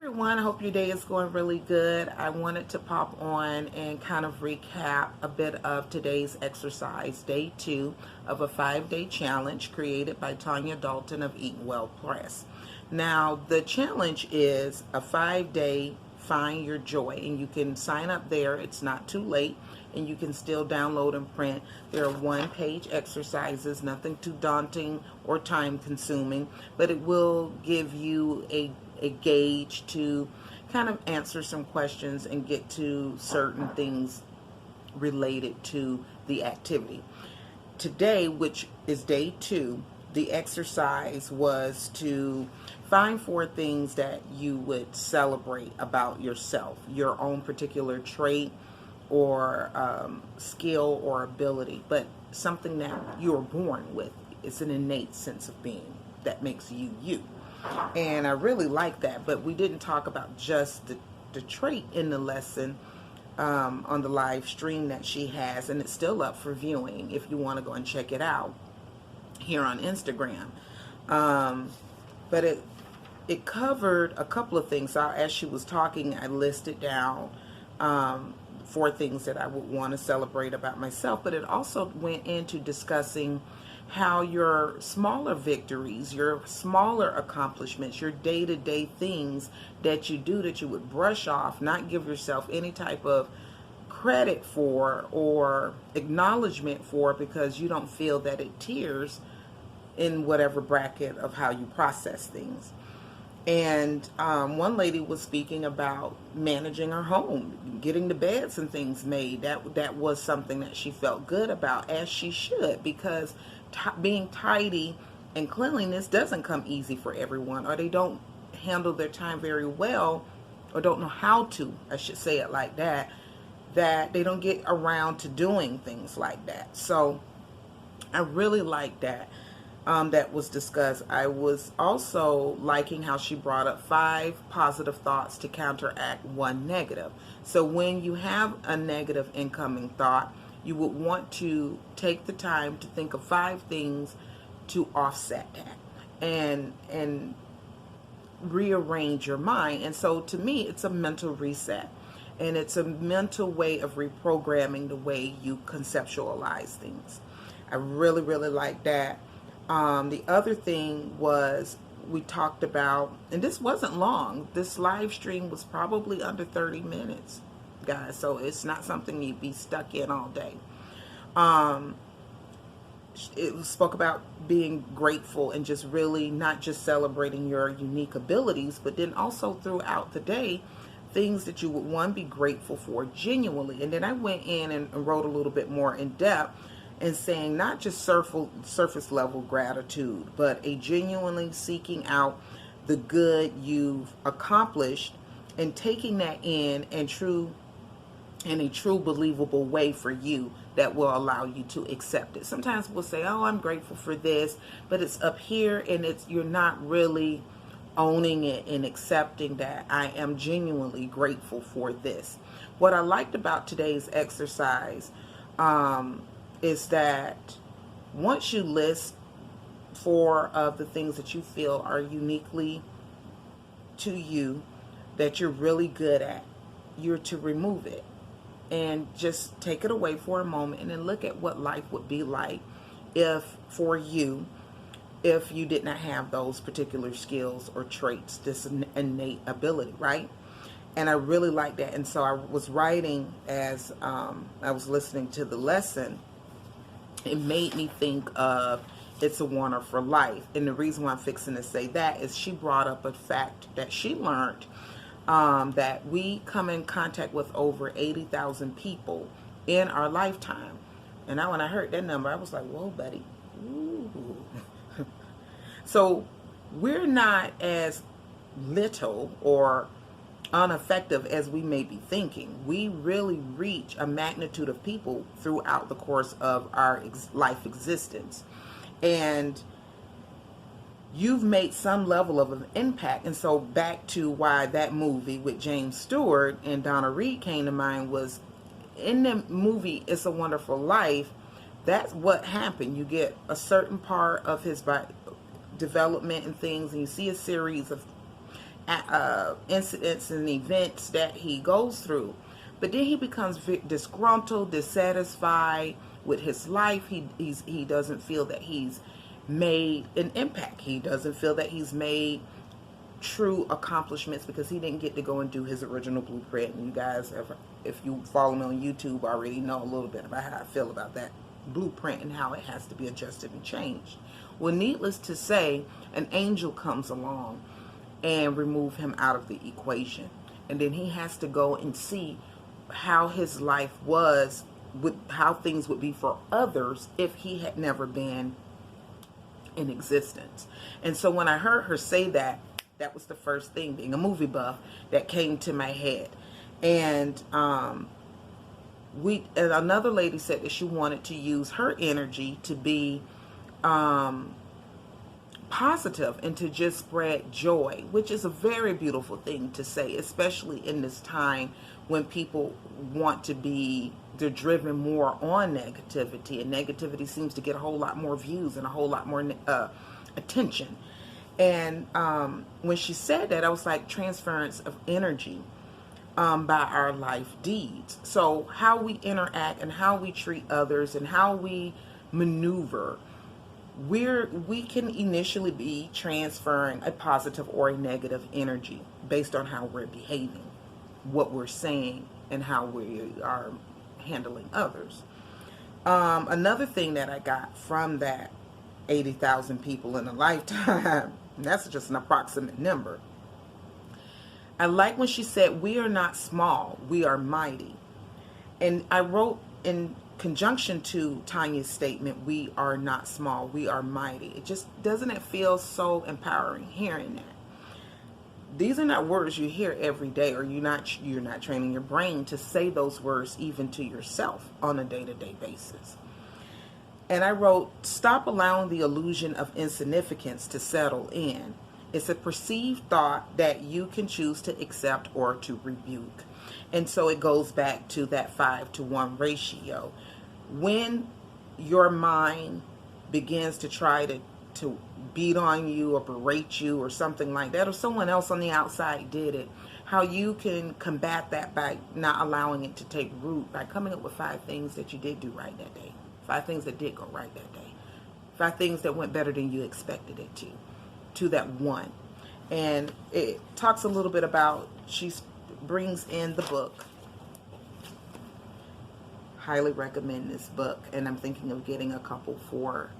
Everyone, I hope your day is going really good. I wanted to pop on and kind of recap a bit of today's exercise, day 2 of a 5-day challenge created by Tanya Dalton of Eat Well Press. Now, the challenge is a 5-day Find Your Joy, and you can sign up there. It's not too late, and you can still download and print. There are one-page exercises, nothing too daunting or time-consuming, but it will give you a gauge to kind of answer some questions and get to certain things related to the activity. Today, which is day 2, the exercise was to find 4 things that you would celebrate about yourself, your own particular trait or skill or ability, but something that you were born with. It's an innate sense of being that makes you you. And I really like that, but we didn't talk about just the trait in the lesson on the live stream that she has, and it's still up for viewing if you want to go and check it out here on Instagram. But it covered a couple of things. So as she was talking, I listed down 4 things that I would want to celebrate about myself, but it also went into discussing how your smaller victories, your smaller accomplishments, your day-to-day things that you do that you would brush off, not give yourself any type of credit for or acknowledgement for, because you don't feel that it tiers in whatever bracket of how you process things. And one lady was speaking about managing her home, getting the beds and things made. That was something that she felt good about, as she should, because being tidy and cleanliness doesn't come easy for everyone, or they don't handle their time very well, or don't know how to, I should say it like that they don't get around to doing things like that. So I really like that. That was discussed. I was also liking how she brought up 5 positive thoughts to counteract 1 negative. So when you have a negative incoming thought, you would want to take the time to think of 5 things to offset that and rearrange your mind. And so to me, it's a mental reset, and it's a mental way of reprogramming the way you conceptualize things. I really, really like that. The other thing was, we talked about, and this wasn't long, this live stream was probably under 30 minutes, guys, so it's not something you'd be stuck in all day. It spoke about being grateful and just really not just celebrating your unique abilities, but then also throughout the day, things that you would, one, be grateful for genuinely. And then I went in and wrote a little bit more in depth and saying not just surface level gratitude, but a genuinely seeking out the good you've accomplished and taking that in a true believable way for you that will allow you to accept it. Sometimes we'll say, oh, I'm grateful for this, but it's up here, and you're not really owning it and accepting that I am genuinely grateful for this. What I liked about today's exercise is that once you list 4 of the things that you feel are uniquely to you, that you're really good at, you're to remove it and just take it away for a moment and then look at what life would be like if you did not have those particular skills or traits, this innate ability, right? And I really like that. And so I was writing as I was listening to the lesson. It made me think of It's a Warner for Life. And the reason why I'm fixing to say that is she brought up a fact that she learned, that we come in contact with over 80,000 people in our lifetime. And now when I heard that number, I was like, whoa, buddy. Ooh. So we're not as little or ineffective as we may be thinking. We really reach a magnitude of people throughout the course of our life existence, and you've made some level of an impact. And so back to why that movie with James Stewart and Donna Reed came to mind was, in the movie It's a Wonderful Life, that's what happened. You get a certain part of his development and things, and you see a series of incidents and events that he goes through. But then he becomes disgruntled, dissatisfied with his life. He doesn't feel that he's made an impact. He doesn't feel that he's made true accomplishments because he didn't get to go and do his original blueprint. And you guys, if you follow me on YouTube, already know a little bit about how I feel about that blueprint and how it has to be adjusted and changed. Well, needless to say, an angel comes along and remove him out of the equation. And then he has to go and see how his life was, with how things would be for others if he had never been in existence. And so when I heard her say that, that was the first thing, being a movie buff, that came to my head. And another lady said that she wanted to use her energy to be positive and to just spread joy, which is a very beautiful thing to say, especially in this time when people want to be, they're driven more on negativity, and negativity seems to get a whole lot more views and a whole lot more attention. And when she said that, I was like, transference of energy by our life deeds. So how we interact and how we treat others and how we maneuver, we can initially be transferring a positive or a negative energy based on how we're behaving, what we're saying, and how we are handling others. Another thing that I got from that 80,000 people in a lifetime, and that's just an approximate number, I like when she said, we are not small, we are mighty. And I wrote in conjunction to Tanya's statement, we are not small, we are mighty. It just, doesn't it feel so empowering hearing that? These are not words you hear every day, or you're not training your brain to say those words even to yourself on a day-to-day basis. And I wrote, stop allowing the illusion of insignificance to settle in. It's a perceived thought that you can choose to accept or to rebuke. And so it goes back to that 5-to-1 ratio. When your mind begins to try to beat on you or berate you or something like that, or someone else on the outside did it, how you can combat that by not allowing it to take root, by coming up with 5 things that you did do right that day, 5 things that did go right that day, 5 things that went better than you expected it to that one. And it talks a little bit about, she brings in the book. Highly recommend this book, and I'm thinking of getting a couple for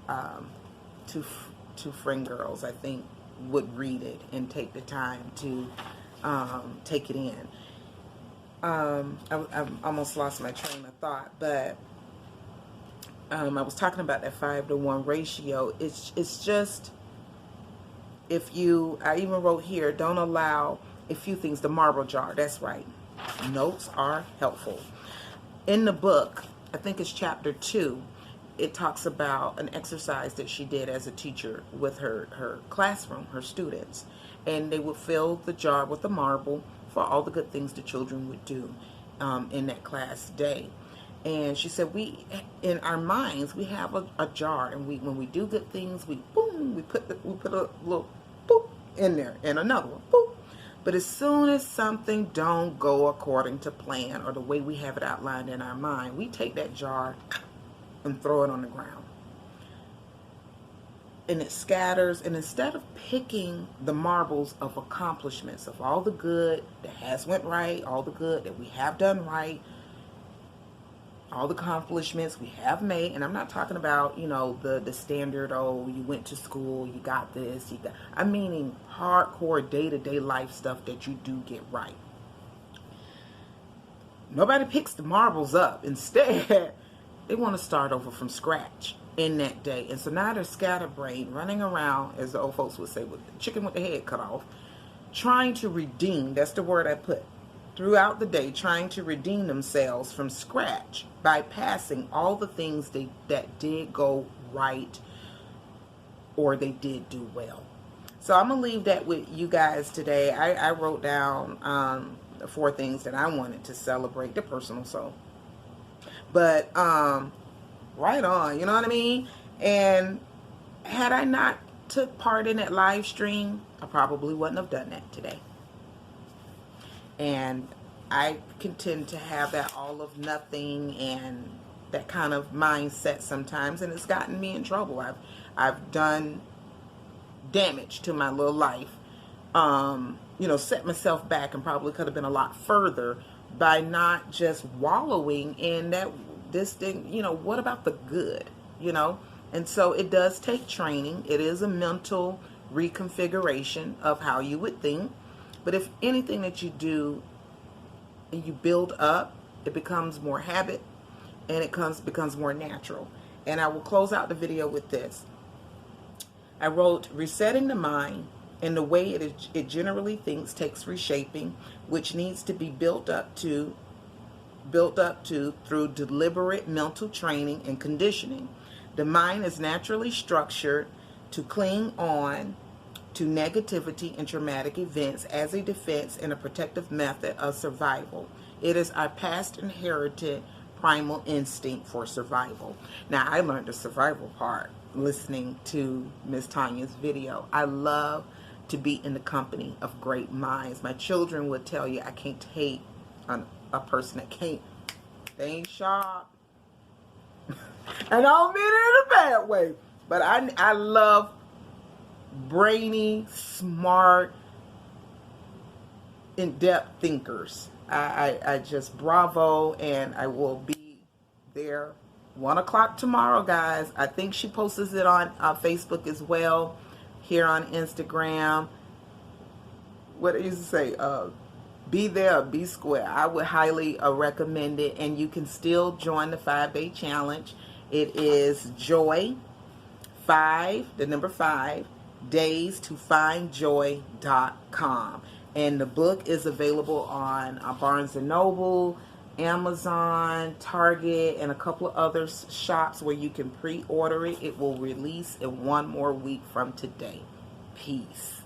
two friend girls, I think, would read it and take the time to take it in. I almost lost my train of thought, but I was talking about that 5-to-1 ratio. It's just, I even wrote here, don't allow a few things, the marble jar, that's right. Notes are helpful. In the book, I think it's chapter 2, it talks about an exercise that she did as a teacher with her classroom, her students. And they would fill the jar with the marble for all the good things the children would do in that class day. And she said, in our minds, we have a jar, and when we do good things, we put a little boop in there, and another one, boop. But as soon as something don't go according to plan or the way we have it outlined in our mind, we take that jar and throw it on the ground. And it scatters, and instead of picking the marbles of accomplishments, of all the good that has went right, all the good that we have done right, all the accomplishments we have made, and I'm not talking about, the standard, you went to school, you got this, I'm meaning hardcore day-to-day life stuff that you do get right. Nobody picks the marbles up. Instead, they want to start over from scratch in that day. And so now they're scatterbrained, running around, as the old folks would say, with the chicken with the head cut off, trying to redeem, that's the word I put, throughout the day, trying to redeem themselves from scratch, bypassing all the things that did go right or they did do well. So I'm going to leave that with you guys today. I wrote down 4 things that I wanted to celebrate, the personal soul. But right on, you know what I mean? And had I not took part in that live stream, I probably wouldn't have done that today. And I can tend to have that all of nothing and that kind of mindset sometimes, and it's gotten me in trouble. I've done damage to my little life. Set myself back and probably could have been a lot further by not just wallowing in that this thing, what about the good, And so it does take training. It is a mental reconfiguration of how you would think. But if anything that you do and you build up, it becomes more habit and it becomes more natural. And I will close out the video with this. I wrote, resetting the mind and the way it generally thinks takes reshaping, which needs to be built up to through deliberate mental training and conditioning. The mind is naturally structured to cling on to negativity and traumatic events as a defense and a protective method of survival. It is our past inherited primal instinct for survival. Now, I learned the survival part listening to Miss Tanya's video. I love to be in the company of great minds. My children would tell you I can't take a person that they ain't sharp. And I don't mean it in a bad way, but I love brainy, smart, in-depth thinkers. I just bravo, and I will be there 1 o'clock tomorrow, guys. I think she posts it on Facebook as well, here on Instagram. What did you say? Be there, be square. I would highly recommend it, and you can still join the 5-day challenge. It is joy 5, the number 5, days to findjoy.com. And the book is available on Barnes & Noble, Amazon, Target, and a couple of other shops where you can pre-order it. It will release in 1 more week from today. Peace.